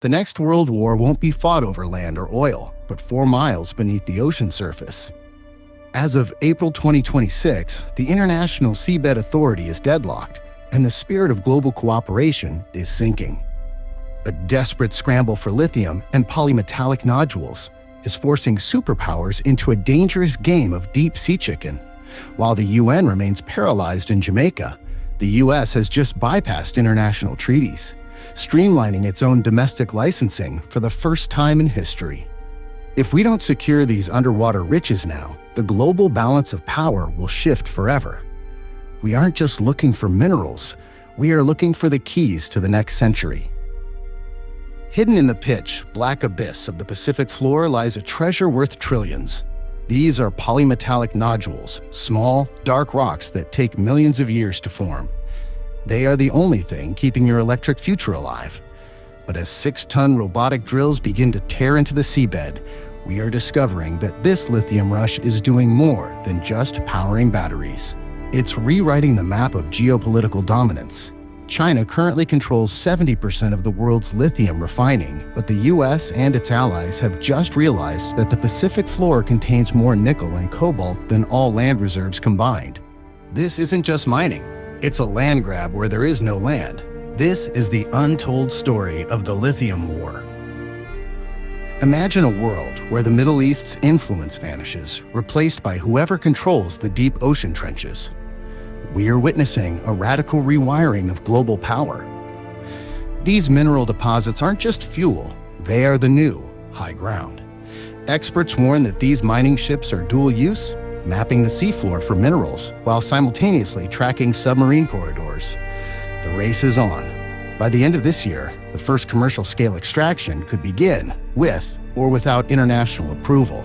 The next world war won't be fought over land or oil, but 4 miles beneath the ocean surface. As of April 2026, the International Seabed Authority is deadlocked, and the spirit of global cooperation is sinking. A desperate scramble for lithium and polymetallic nodules is forcing superpowers into a dangerous game of deep-sea chicken. While the UN remains paralyzed in Jamaica, the US has just bypassed international treaties, streamlining its own domestic licensing for the first time in history. If we don't secure these underwater riches now, the global balance of power will shift forever. We aren't just looking for minerals, we are looking for the keys to the next century. Hidden in the pitch, black abyss of the Pacific floor lies a treasure worth trillions. These are polymetallic nodules, small, dark rocks that take millions of years to form. They are the only thing keeping your electric future alive. But as 6-ton robotic drills begin to tear into the seabed, we are discovering that this lithium rush is doing more than just powering batteries. It's rewriting the map of geopolitical dominance. China currently controls 70% of the world's lithium refining, but the US and its allies have just realized that the Pacific floor contains more nickel and cobalt than all land reserves combined. This isn't just mining. It's a land grab where there is no land. This is the untold story of the Lithium War. Imagine a world where the Middle East's influence vanishes, replaced by whoever controls the deep ocean trenches. We are witnessing a radical rewiring of global power. These mineral deposits aren't just fuel, they are the new high ground. Experts warn that these mining ships are dual use, mapping the seafloor for minerals while simultaneously tracking submarine corridors. The race is on. By the end of this year, the first commercial-scale extraction could begin with or without international approval.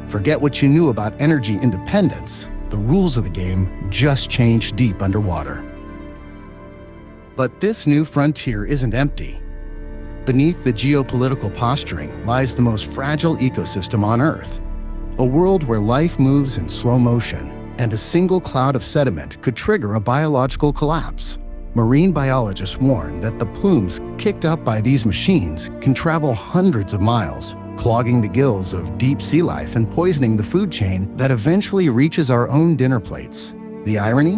Forget what you knew about energy independence. The rules of the game just changed deep underwater. But this new frontier isn't empty. Beneath the geopolitical posturing lies the most fragile ecosystem on Earth. A world where life moves in slow motion, and a single cloud of sediment could trigger a biological collapse. Marine biologists warn that the plumes kicked up by these machines can travel hundreds of miles, clogging the gills of deep sea life and poisoning the food chain that eventually reaches our own dinner plates. The irony?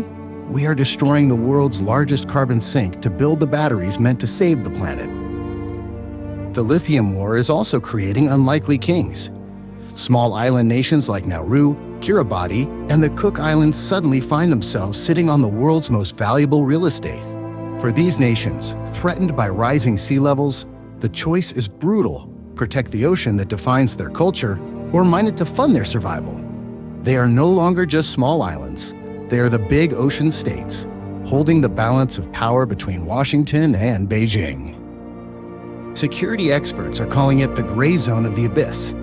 We are destroying the world's largest carbon sink to build the batteries meant to save the planet. The Lithium War is also creating unlikely kings. Small island nations like Nauru, Kiribati, and the Cook Islands suddenly find themselves sitting on the world's most valuable real estate. For these nations, threatened by rising sea levels, the choice is brutal: protect the ocean that defines their culture, or mine it to fund their survival. They are no longer just small islands. They are the big ocean states, holding the balance of power between Washington and Beijing. Security experts are calling it the gray zone of the abyss.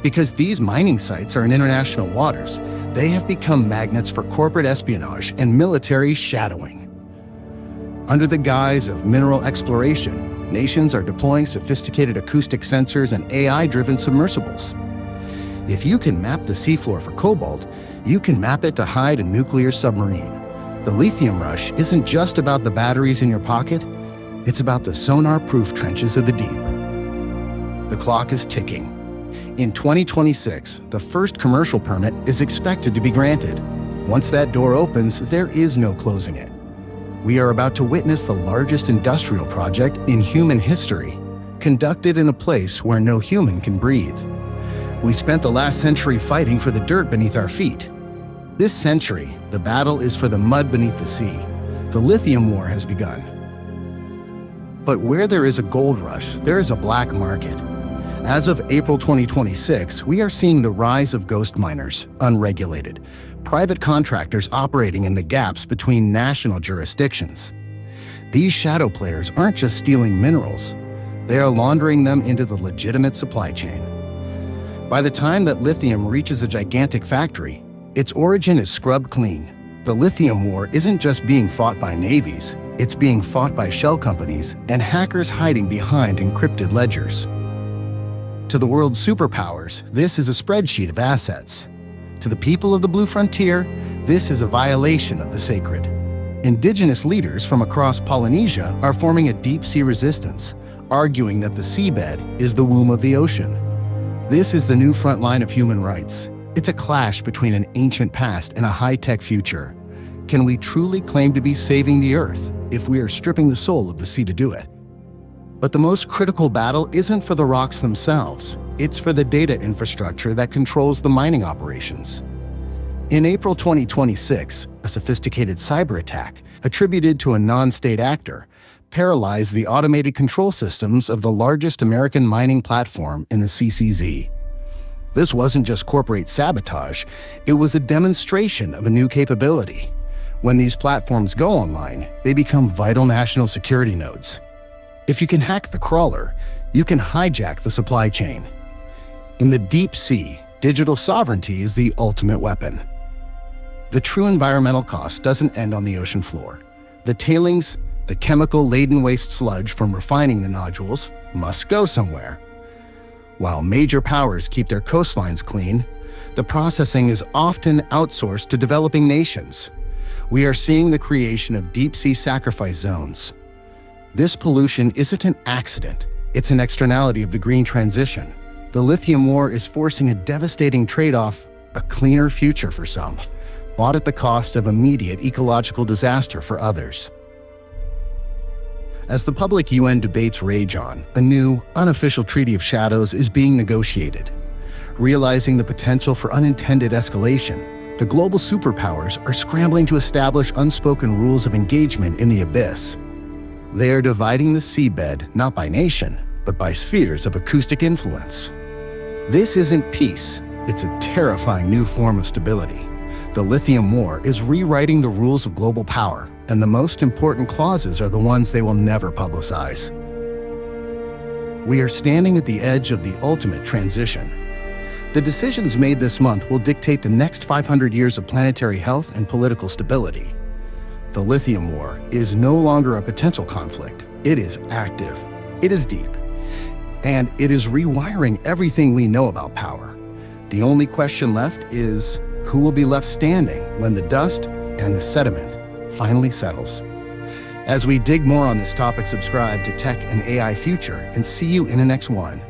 Because these mining sites are in international waters, they have become magnets for corporate espionage and military shadowing. Under the guise of mineral exploration, nations are deploying sophisticated acoustic sensors and AI-driven submersibles. If you can map the seafloor for cobalt, you can map it to hide a nuclear submarine. The lithium rush isn't just about the batteries in your pocket, it's about the sonar-proof trenches of the deep. The clock is ticking. In 2026, the first commercial permit is expected to be granted. Once that door opens, there is no closing it. We are about to witness the largest industrial project in human history, conducted in a place where no human can breathe. We spent the last century fighting for the dirt beneath our feet. This century, the battle is for the mud beneath the sea. The Lithium War has begun. But where there is a gold rush, there is a black market. As of April 2026, we are seeing the rise of ghost miners, unregulated, private contractors operating in the gaps between national jurisdictions. These shadow players aren't just stealing minerals, they are laundering them into the legitimate supply chain. By the time that lithium reaches a gigantic factory, its origin is scrubbed clean. The Lithium War isn't just being fought by navies, it's being fought by shell companies and hackers hiding behind encrypted ledgers. To the world's superpowers, this is a spreadsheet of assets. To the people of the Blue Frontier, this is a violation of the sacred. Indigenous leaders from across Polynesia are forming a deep-sea resistance, arguing that the seabed is the womb of the ocean. This is the new front line of human rights. It's a clash between an ancient past and a high-tech future. Can we truly claim to be saving the Earth if we are stripping the soul of the sea to do it? But the most critical battle isn't for the rocks themselves. It's for the data infrastructure that controls the mining operations. In April 2026, a sophisticated cyber attack, attributed to a non-state actor, paralyzed the automated control systems of the largest American mining platform in the CCZ. This wasn't just corporate sabotage, it was a demonstration of a new capability. When these platforms go online, they become vital national security nodes. If you can hack the crawler, you can hijack the supply chain. In the deep sea, digital sovereignty is the ultimate weapon. The true environmental cost doesn't end on the ocean floor. The tailings, the chemical-laden waste sludge from refining the nodules, must go somewhere. While major powers keep their coastlines clean, the processing is often outsourced to developing nations. We are seeing the creation of deep-sea sacrifice zones. This pollution isn't an accident, it's an externality of the green transition. The Lithium War is forcing a devastating trade-off, a cleaner future for some, bought at the cost of immediate ecological disaster for others. As the public UN debates rage on, a new, unofficial Treaty of Shadows is being negotiated. Realizing the potential for unintended escalation, the global superpowers are scrambling to establish unspoken rules of engagement in the abyss. They are dividing the seabed not by nation, but by spheres of acoustic influence. This isn't peace, it's a terrifying new form of stability. The Lithium War is rewriting the rules of global power, and the most important clauses are the ones they will never publicize. We are standing at the edge of the ultimate transition. The decisions made this month will dictate the next 500 years of planetary health and political stability. The Lithium War is no longer a potential conflict. It is active. It is deep. And it is rewiring everything we know about power. The only question left is, who will be left standing when the dust and the sediment finally settles? As we dig more on this topic, subscribe to Tech and AI Future and see you in the next one.